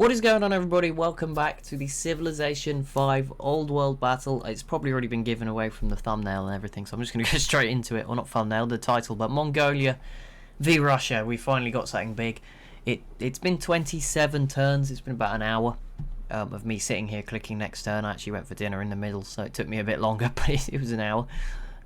What is going on, everybody? Welcome back to the Civilization 5 Old World Battle. It's probably already been given away from the thumbnail and everything, so I'm just going to go straight into it. Well, not thumbnail, the title, but Mongolia v Russia. We finally got something big. It's been 27 turns. It's been about an hour of me sitting here clicking next turn. I actually went for dinner in the middle, so it took me a bit longer, but it was an hour.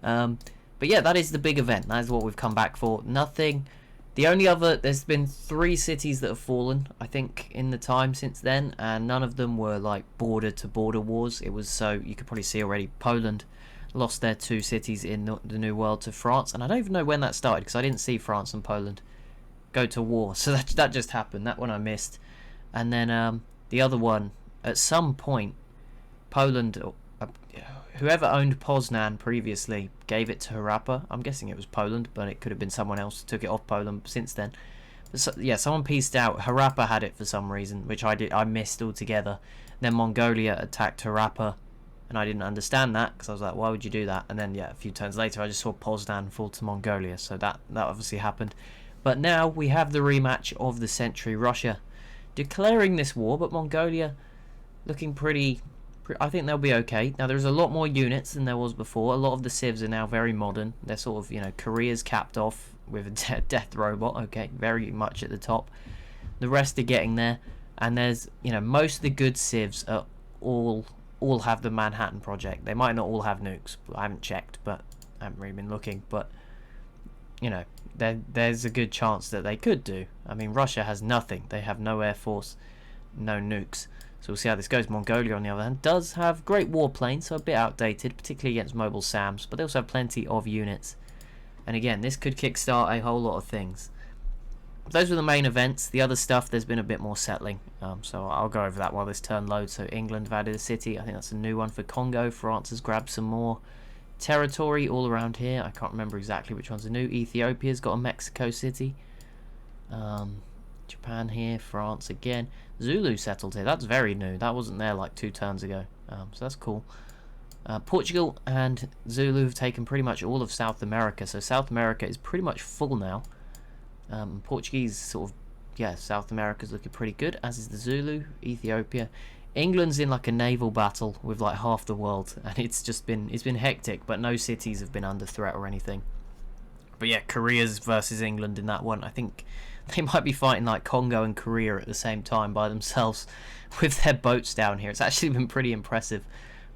But yeah, that is the big event. That is what we've come back for. Nothing... The only other, there's been 3 cities that have fallen, I think, in the time since then, and none of them were like border-to-border wars. It was, so you could probably see already, Poland lost their 2 cities in the New World to France, and I don't even know when that started, because I didn't see France and Poland go to war, so that just happened. That one I missed. And then the other one, at some point, Poland... whoever owned Poznan previously gave it to Europa. I'm guessing it was Poland, but it could have been someone else who took it off Poland since then. But so, yeah, someone pieced out. Europa had it for some reason, which I missed altogether. Then Mongolia attacked Europa, and I didn't understand that, because I was like, why would you do that? And then, yeah, a few turns later, I just saw Poznan fall to Mongolia, so that obviously happened. But now we have the rematch of the century. Russia declaring this war, but Mongolia looking pretty... I think they'll be okay. Now, there's a lot more units than there was before. A lot of the civs are now very modern. They're sort of, you know, Korea's capped off with a death robot. Okay, very much at the top. The rest are getting there. And there's, you know, most of the good civs are all have the Manhattan Project. They might not all have nukes. I haven't checked, but I haven't really been looking. But, you know, there's a good chance that they could do. I mean, Russia has nothing. They have no air force, no nukes. So we'll see how this goes. Mongolia, on the other hand, does have great warplanes, so a bit outdated, particularly against mobile SAMs, but they also have plenty of units. And again, this could kickstart a whole lot of things. Those were the main events. The other stuff, there's been a bit more settling, so I'll go over that while this turn loads. So England have added a city. I think that's a new one for Congo. France has grabbed some more territory all around here. I can't remember exactly which ones are new. Ethiopia's got a Mexico city. Japan here, France again. Zulu settled here. That's very new. That wasn't there like 2 turns ago. So that's cool. Portugal and Zulu have taken pretty much all of South America. So South America is pretty much full now. Portuguese sort of, yeah, South America's looking pretty good, as is the Zulu. Ethiopia. England's in like a naval battle with like half the world, and it's been hectic, but no cities have been under threat or anything. But yeah, Korea's versus England in that one. I think they might be fighting like Congo and Korea at the same time by themselves with their boats down here. It's actually been pretty impressive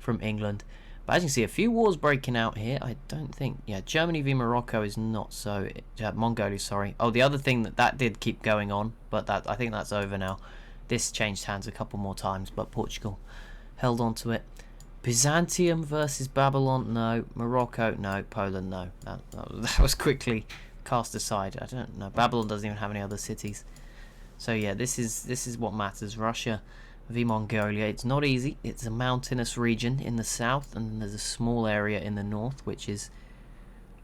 from England. But as you can see, a few wars breaking out here. I don't think... Yeah, Germany v Morocco is not so... Mongolia, sorry. Oh, the other thing that did keep going on, but I think that's over now. This changed hands a couple more times, but Portugal held on to it. Byzantium versus Babylon, no. Morocco, no. Poland, no. That was quickly cast aside. I don't know. Babylon doesn't even have any other cities. So yeah, this is what matters. Russia v Mongolia. It's not easy. It's a mountainous region in the south, and there's a small area in the north which is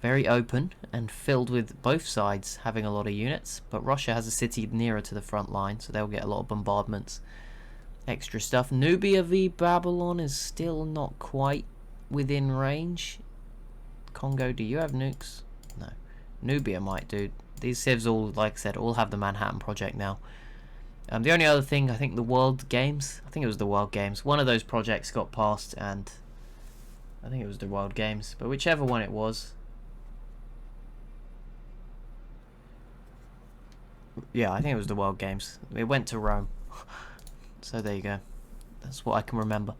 very open and filled with both sides having a lot of units. But Russia has a city nearer to the front line, so they'll get a lot of bombardments. Extra stuff. Nubia v Babylon is still not quite within range. Congo, do you have nukes? No. Nubia might do. These civs all, like I said, all have the Manhattan Project now. The only other thing, I think the World Games. I think it was the World Games. One of those projects got passed, and I think it was the World Games. But whichever one it was. Yeah, I think it was the World Games. It went to Rome. So there you go. That's what I can remember.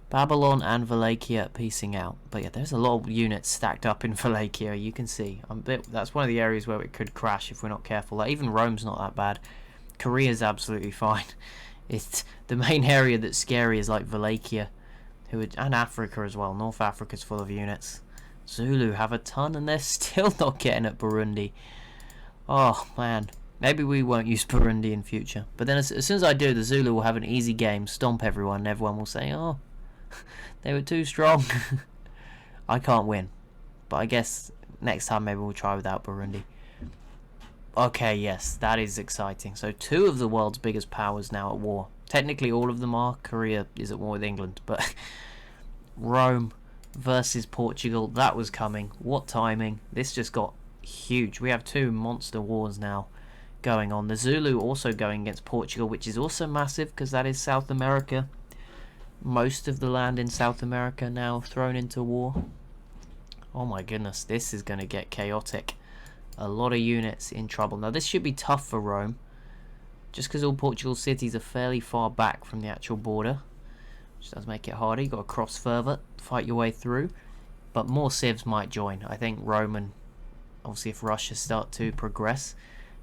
Babylon and Wallachia piecing out. But yeah, there's a lot of units stacked up in Wallachia, you can see. That's one of the areas where it could crash if we're not careful. Like, even Rome's not that bad. Korea's absolutely fine. It's the main area that's scary is like Wallachia, and Africa as well. North Africa's full of units. Zulu have a ton, and they're still not getting at Burundi. Oh man. Maybe we won't use Burundi in future. But then as soon as I do, the Zulu will have an easy game, stomp everyone, and everyone will say, oh, they were too strong. I can't win. But I guess next time maybe we'll try without Burundi. Okay, yes, that is exciting. So 2 of the world's biggest powers now at war. Technically all of them are. Korea is at war with England. But Rome versus Portugal, that was coming. What timing. This just got huge. We have 2 monster wars now going on. The Zulu also going against Portugal, which is also massive because that is South America. Most of the land in South America now thrown into war. Oh my goodness, this is going to get chaotic. A lot of units in trouble. Now this should be tough for Rome, just because all Portugal's cities are fairly far back from the actual border, which does make it harder. You've got to cross further, fight your way through, but more civs might join. I think Rome and obviously if Russia start to progress.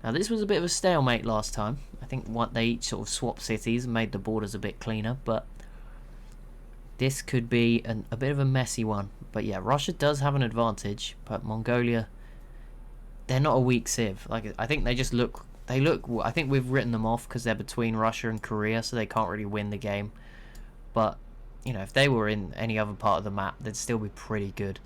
Now this was a bit of a stalemate last time. I think they each sort of swapped cities and made the borders a bit cleaner, but this could be a bit of a messy one. But yeah, Russia does have an advantage, but Mongolia, they're not a weak civ. Like, I think they just look, I think we've written them off because they're between Russia and Korea, so they can't really win the game. But, you know, if they were in any other part of the map, they'd still be pretty good.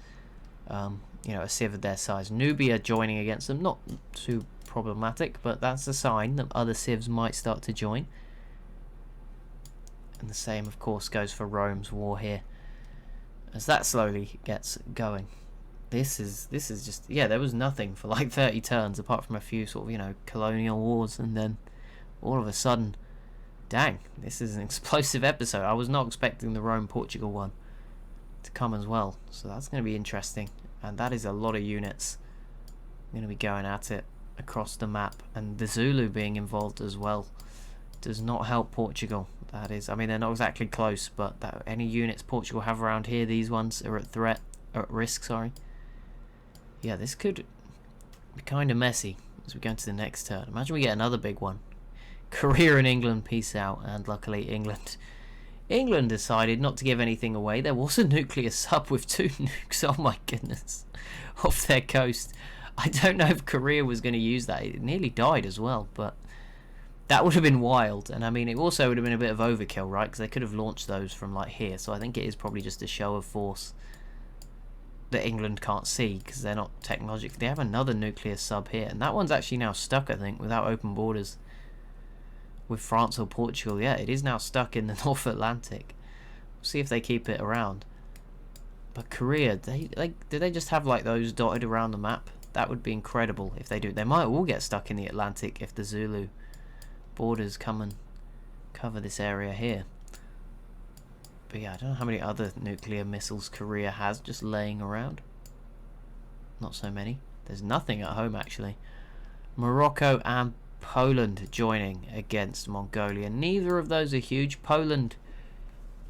You know, a civ of their size. Nubia joining against them, not too problematic, but that's a sign that other civs might start to join. And the same, of course, goes for Rome's war here, as that slowly gets going. This is just, yeah, there was nothing for like 30 turns apart from a few sort of, you know, colonial wars, and then all of a sudden, dang, this is an explosive episode. I was not expecting the Rome-Portugal one to come as well, so that's going to be interesting. And that is a lot of units going to be going at it across the map, and the Zulu being involved as well does not help Portugal. That is, I mean, they're not exactly close, but any units Portugal have around here, these ones are at risk, sorry. Yeah, this could be kind of messy as we go into the next turn. Imagine we get another big one. Korea and England peace out, and luckily England decided not to give anything away. There was a nuclear sub with 2 nukes, oh my goodness, off their coast. I don't know if Korea was going to use that. It nearly died as well, but that would have been wild. And I mean, it also would have been a bit of overkill, right? Because they could have launched those from like here. So I think it is probably just a show of force that England can't see because they're not technologically. They have another nuclear sub here, and that one's actually now stuck, I think, without open borders with France or Portugal. Yeah, it is now stuck in the North Atlantic. We'll see if they keep it around. But Korea, do they just have like those dotted around the map? That would be incredible if they do. They might all get stuck in the Atlantic if the Zulu borders come and cover this area here. But yeah, I don't know how many other nuclear missiles Korea has just laying around. Not so many. There's nothing at home actually. Morocco and Poland joining against Mongolia. Neither of those are huge. Poland,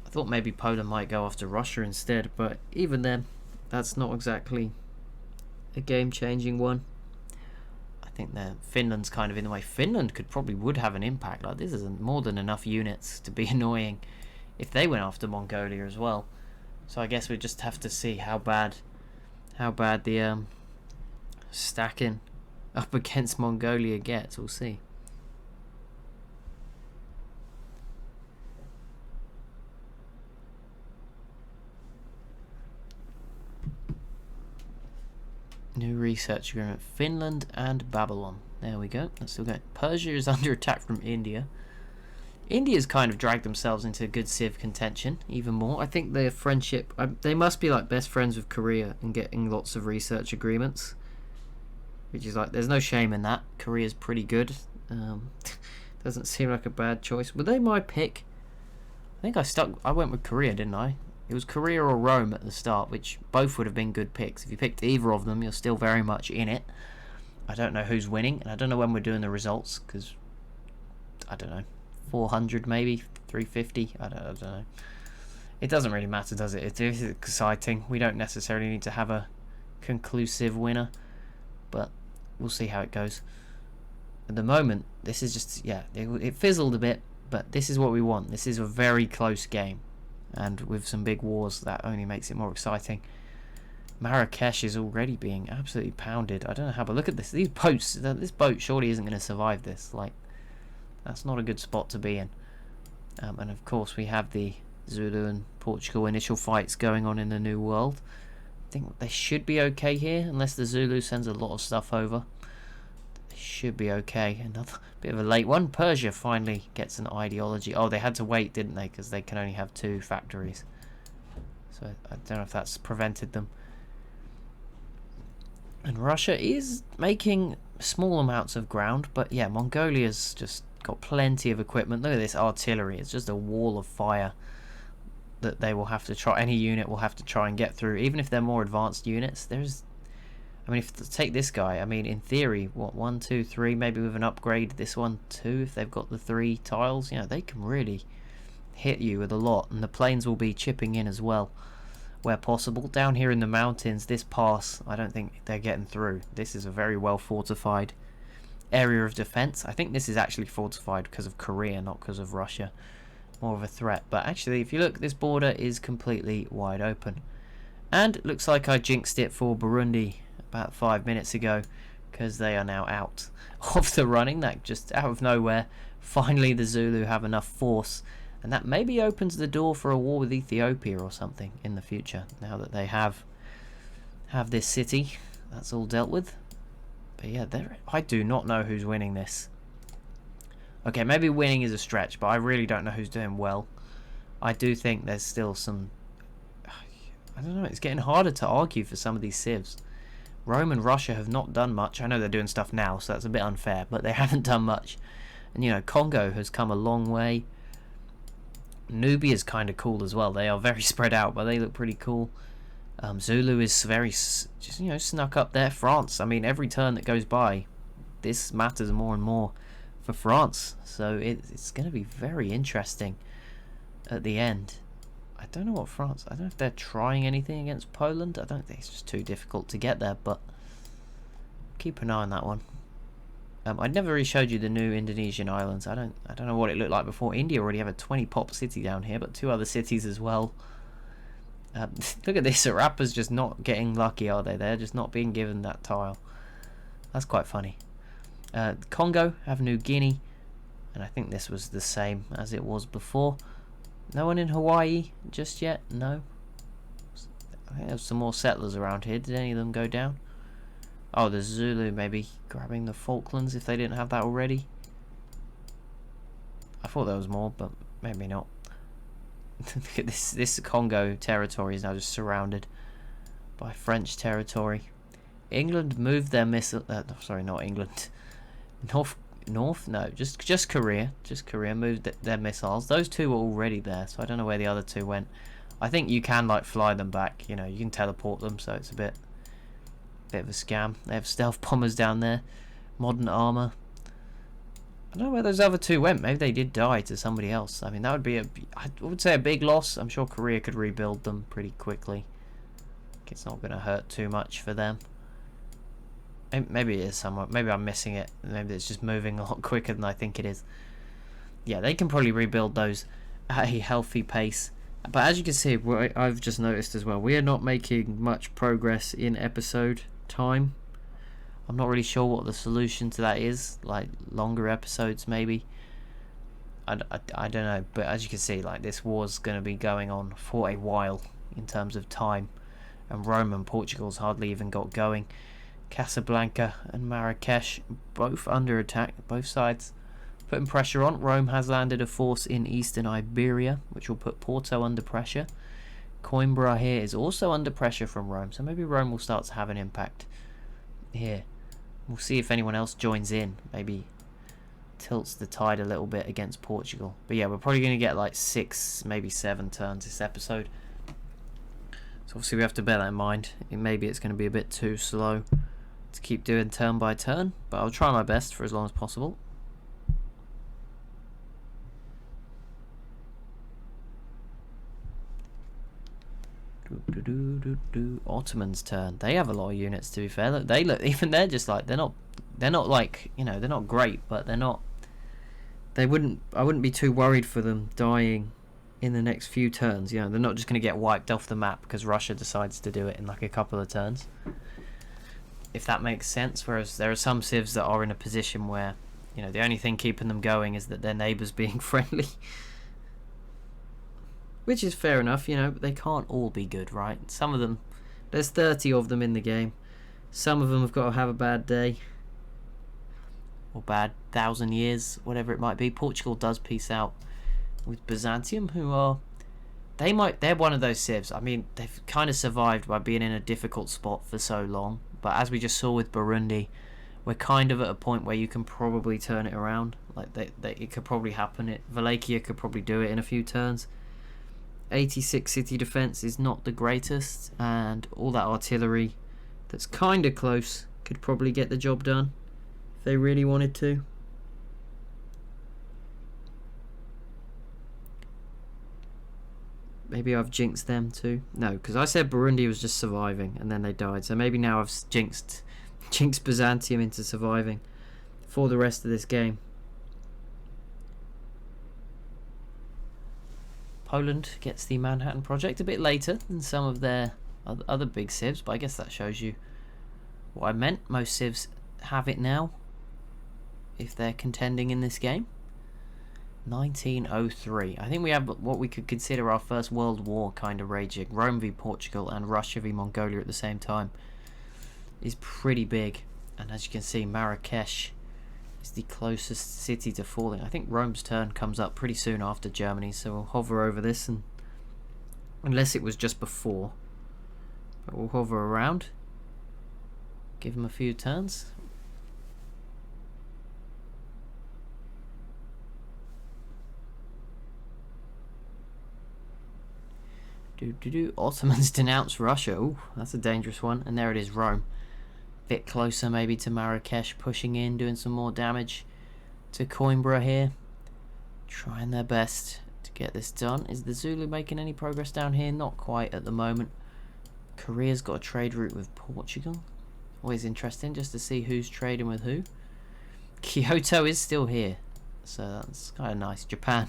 I thought maybe Poland might go after Russia instead, but even then, that's not exactly a game-changing one. I think that Finland's kind of in the way. Finland would have an impact. Like, this is more than enough units to be annoying if they went after Mongolia as well. So I guess we just have to see how bad the stacking up against Mongolia gets. We'll see. New research agreement. Finland and Babylon. There we go. Let's still go. Persia is under attack from India. India's kind of dragged themselves into good civ contention even more. I think their friendship, they must be like best friends with Korea and getting lots of research agreements, which is like, there's no shame in that. Korea's pretty good. Doesn't seem like a bad choice. Were they my pick? I think I went with Korea, didn't I? It was Korea or Rome at the start, which both would have been good picks. If you picked either of them, you're still very much in it. I don't know who's winning, and I don't know when we're doing the results, because, I don't know, 400 maybe, 350, I don't know. It doesn't really matter, does it? It is exciting. We don't necessarily need to have a conclusive winner, but we'll see how it goes. At the moment, this is just, yeah, it fizzled a bit, but this is what we want. This is a very close game, and with some big wars, that only makes it more exciting. Marrakesh is already being absolutely pounded. I don't know how, but look at this. These boats, this boat surely isn't going to survive this. Like, that's not a good spot to be in. And of course, we have the Zulu and Portugal initial fights going on in the New World. I think they should be okay here, unless the Zulu sends a lot of stuff over. They should be okay. Another bit of a late one. Persia finally gets an ideology. Oh, they had to wait, didn't they? Because they can only have 2 factories. So I don't know if that's prevented them. And Russia is making small amounts of ground, but yeah, Mongolia's just got plenty of equipment. Look at this artillery. It's just a wall of fire that they will have to try, any unit will have to try and get through, even if they're more advanced units. I mean, if take this guy, I mean, in theory, what, 1, 2, 3, maybe with an upgrade, this one 2, if they've got the 3 tiles, you know, they can really hit you with a lot, and the planes will be chipping in as well where possible. Down here in the mountains, this pass, I don't think they're getting through. This is a very well fortified area of defense. I think this is actually fortified because of Korea, not because of Russia. More of a threat. But actually, if you look, this border is completely wide open. And it looks like I jinxed it for Burundi about 5 minutes ago, because they are now out of the running. That just out of nowhere, finally the Zulu have enough force, and that maybe opens the door for a war with Ethiopia or something in the future, now that they have this city. That's all dealt with. But yeah, I do not know who's winning this. Okay, maybe winning is a stretch, but I really don't know who's doing well. I do think there's still some... I don't know, it's getting harder to argue for some of these civs. Rome and Russia have not done much. I know they're doing stuff now, so that's a bit unfair, but they haven't done much. And, you know, Congo has come a long way. Nubia is kind of cool as well. They are very spread out, but they look pretty cool. Zulu is very, just, you know, snuck up there. France, I mean, every turn that goes by, this matters more and more for France. So it's going to be very interesting at the end. I don't know what France... I don't know if they're trying anything against Poland. I don't think it's just too difficult to get there, but keep an eye on that one. I never really showed you the new Indonesian islands. I don't know what it looked like before. India already have a 20 pop city down here, but 2 other cities as well. Look at this. Arapa's just not getting lucky, are they? They're just not being given that tile. That's quite funny. Congo have New Guinea, and I think this was the same as it was before. No one in Hawaii just yet? No. I think there's some more settlers around here. Did any of them go down? Oh, the Zulu maybe grabbing the Falklands if they didn't have that already. I thought there was more, but maybe not. Look at this. This Congo territory is now just surrounded by French territory. England moved their missile... sorry, not England. North? No, just Korea. Just Korea moved their missiles. Those 2 were already there, so I don't know where the other 2 went. I think you can, like, fly them back. You know, you can teleport them, so it's a bit of a scam. They have stealth bombers down there. Modern armor. I don't know where those other 2 went. Maybe they did die to somebody else. I mean, that would be I would say a big loss. I'm sure Korea could rebuild them pretty quickly. It's not going to hurt too much for them. Maybe it is somewhat. Maybe I'm missing it. Maybe it's just moving a lot quicker than I think it is. Yeah, they can probably rebuild those at a healthy pace. But as you can see, I've just noticed as well, we are not making much progress in episode time. I'm not really sure what the solution to that is. Like, longer episodes, maybe. I don't know. But as you can see, like, this war's going to be going on for a while in terms of time. And Rome and Portugal's hardly even got going. Casablanca and Marrakesh both under attack, both sides putting pressure on. Rome has landed a force in eastern Iberia, which will put Porto under pressure. Coimbra here is also under pressure from Rome, so maybe Rome will start to have an impact here. We'll see if anyone else joins in, maybe tilts the tide a little bit against Portugal. But yeah, we're probably going to get like 6, maybe 7 turns this episode, so obviously we have to bear that in mind. Maybe it's going to be a bit too slow to keep doing turn by turn, but I'll try my best for as long as possible. Ottoman's turn. They have a lot of units, to be fair. Look, they look, even they're just like, they're not like, you know, they're not great, but they're not, I wouldn't be too worried for them dying in the next few turns. You know, they're not just going to get wiped off the map because Russia decides to do it in like a couple of turns, if that makes sense. Whereas there are some civs that are in a position where, you know, the only thing keeping them going is that their neighbours being friendly. Which is fair enough, you know, but they can't all be good, right? Some of them, there's 30 of them in the game. Some of them have got to have a bad day. Or bad 1,000 years, whatever it might be. Portugal does peace out with Byzantium, who are... They're one of those civs. I mean, they've kind of survived by being in a difficult spot for so long. But as we just saw with Burundi, we're kind of at a point where you can probably turn it around. Like it could probably happen. Wallachia could probably do it in a few turns. 86 city defense is not the greatest, and all that artillery that's kind of close could probably get the job done if they really wanted to. Maybe I've jinxed them too. No, because I said Burundi was just surviving and then they died. So maybe now I've jinxed Byzantium into surviving for the rest of this game. Poland gets the Manhattan Project a bit later than some of their other big civs, but I guess that shows you what I meant. Most civs have it now if they're contending in this game. 1903. I think we have what we could consider our first world war kind of raging. Rome v Portugal and Russia v Mongolia at the same time is pretty big. And as you can see, Marrakesh is the closest city to falling. I think Rome's turn comes up pretty soon after Germany, so we'll hover over this, and unless it was just before, but we'll hover around, give them a few turns. Ottomans denounce Russia. Ooh, that's a dangerous one. And there it is, Rome. Bit closer maybe to Marrakesh, pushing in, doing some more damage to Coimbra here. Trying their best to get this done. Is the Zulu making any progress down here? Not quite at the moment. Korea's got a trade route with Portugal. Always interesting just to see who's trading with who. Kyoto is still here, so that's kind of nice. Japan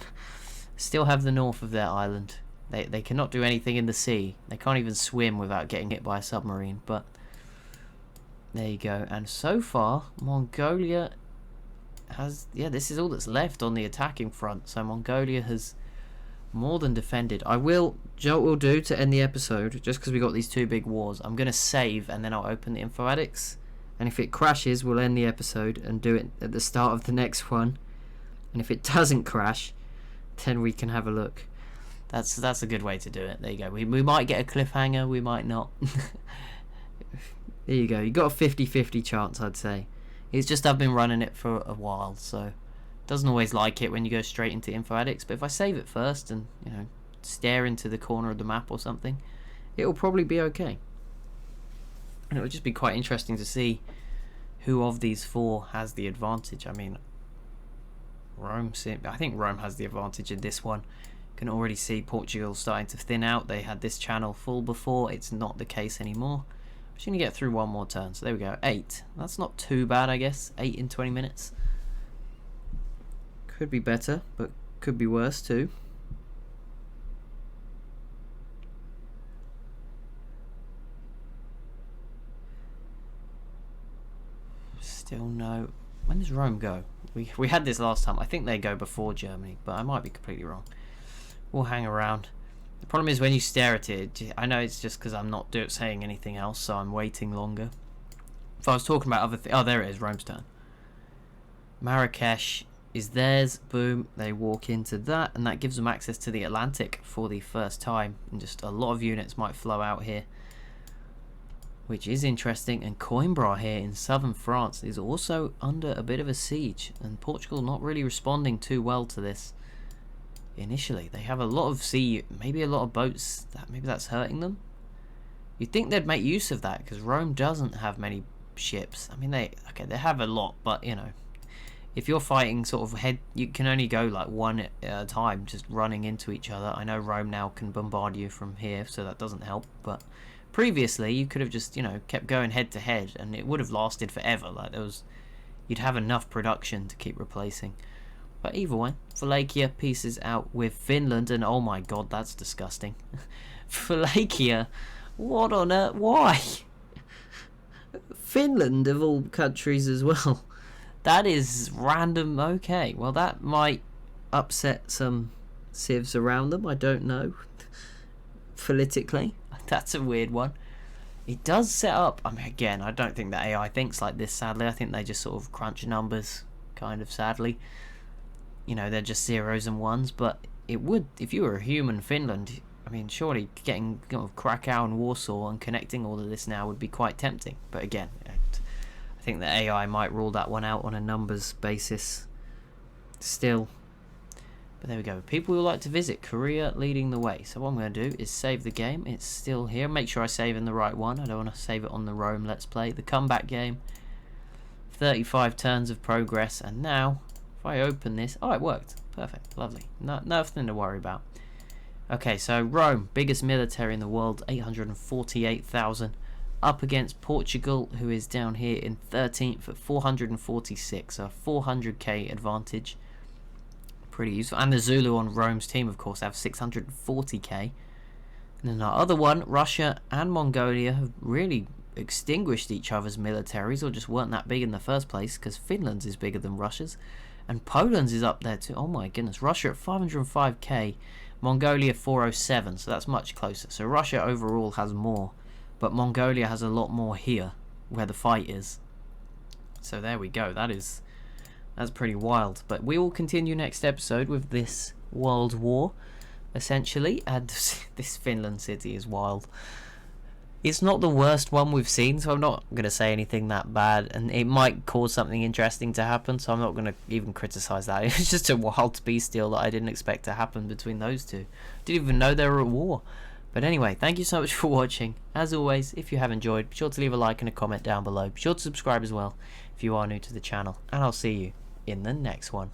still have the north of their island. They cannot do anything in the sea. They can't even swim without getting hit by a submarine. But there you go. And so far, Mongolia has... Yeah, this is all that's left on the attacking front. So Mongolia has more than defended. I will... Do you know what we'll do to end the episode? Just because we got these two big wars. I'm going to save and then I'll open the info addicts. And if it crashes, we'll end the episode and do it at the start of the next one. And if it doesn't crash, then we can have a look. That's a good way to do it. There you go. We might get a cliffhanger, we might not. There you go. You got a 50-50 chance, I'd say. It's just I've been running it for a while, so doesn't always like it when you go straight into info addicts. But if I save it first and stare into the corner of the map or something, it'll probably be okay. And it would just be quite interesting to see who of these four has the advantage. I mean, I think Rome has the advantage in this one. Can already see Portugal starting to thin out. They had this channel full before. It's not the case anymore. I'm just going to get through one more turn. So there we go. 8. That's not too bad, I guess. 8 in 20 minutes. Could be better, but could be worse too. Still no. When does Rome go? We had this last time. I think they go before Germany, but I might be completely wrong. We'll hang around. The problem is when you stare at it, I know it's just because I'm not saying anything else, so I'm waiting longer. If I was talking about other things... Oh, there it is, Rome's turn. Marrakesh is theirs. Boom. They walk into that, and that gives them access to the Atlantic for the first time. And just a lot of units might flow out here, which is interesting. And Coimbra here in southern France is also under a bit of a siege, and Portugal not really responding too well to this. Initially, they have a lot of sea, maybe a lot of boats. Maybe that's hurting them. You'd think they'd make use of that because Rome doesn't have many ships. I mean, they have a lot, but if you're fighting sort of head, you can only go like one at a time, just running into each other. I know Rome now can bombard you from here, so that doesn't help. But previously, you could have just kept going head to head, and it would have lasted forever. Like you'd have enough production to keep replacing. But either way, Wallachia pieces out with Finland, and oh my god, that's disgusting. Wallachia, what on earth? Why? Finland of all countries as well. That is random. Okay, well that might upset some civs around them. I don't know. Politically, that's a weird one. It does set up. I mean, again, I don't think that AI thinks like this. Sadly, I think they just sort of crunch numbers, kind of sadly. They're just zeros and ones, but it would, if you were a human Finland, I mean, surely getting Krakow and Warsaw and connecting all of this now would be quite tempting. But again, I think the AI might rule that one out on a numbers basis still. But there we go. People who like to visit, Korea leading the way. So what I'm going to do is save the game. It's still here. Make sure I save in the right one. I don't want to save it on the Rome Let's Play. The comeback game. 35 turns of progress. And now, if I open this... Oh, it worked. Perfect. Lovely. Nothing to worry about. Okay, so Rome, biggest military in the world, 848,000. Up against Portugal, who is down here in 13th at 446. So 400k advantage. Pretty useful. And the Zulu on Rome's team, of course, have 640k. And then our other one, Russia and Mongolia, have really extinguished each other's militaries, or just weren't that big in the first place, because Finland's is bigger than Russia's. And Poland's is up there too. Oh my goodness. Russia at 505k, Mongolia 407, so that's much closer. So Russia overall has more, but Mongolia has a lot more here, where the fight is. So there we go. That's pretty wild. But we will continue next episode with this world war, essentially. And this Finland city is wild. It's not the worst one we've seen, so I'm not going to say anything that bad. And it might cause something interesting to happen, so I'm not going to even criticize that. It's just a wild beast deal that I didn't expect to happen between those two. Didn't even know they were at war. But anyway, thank you so much for watching. As always, if you have enjoyed, be sure to leave a like and a comment down below. Be sure to subscribe as well if you are new to the channel. And I'll see you in the next one.